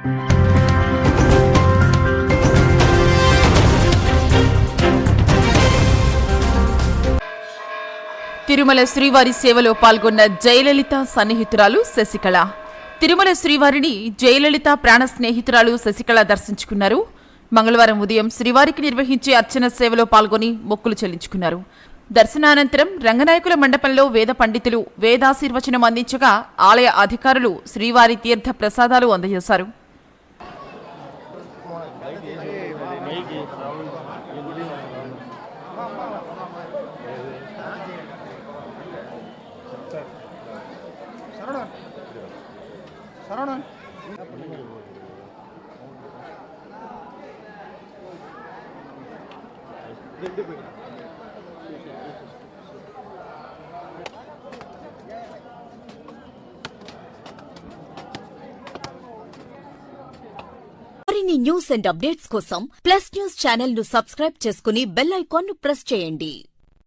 తిరుమల శ్రీవారి సేవలో పాల్గొన్న జయలలిత సన్నిహితురాలు శశికళ. తిరుమల శ్రీవారిని జయలలిత ప్రాణ స్నేహితురాలు శశికళ దర్శించుకున్నారు. మంగళవారం ఉదయం శ్రీవారికి నిర్వహించే అర్చన సేవలో పాల్గొని మొక్కులు చెల్లించుకున్నారు. దర్శనానంతరం రంగనాయకుల మండపంలో వేద పండితులు వేదాశీర్వచనం అందించగా ఆలయ అధికారులు శ్రీవారి తీర్థ ప్రసాదాలు అందజేశారు. మరిన్ని న్యూస్ అండ్ అప్డేట్స్ కోసం ప్లస్ న్యూస్ ఛానల్ ను సబ్స్క్రైబ్ చేసుకుని బెల్ ఐకాన్ ను ప్రెస్ చేయండి.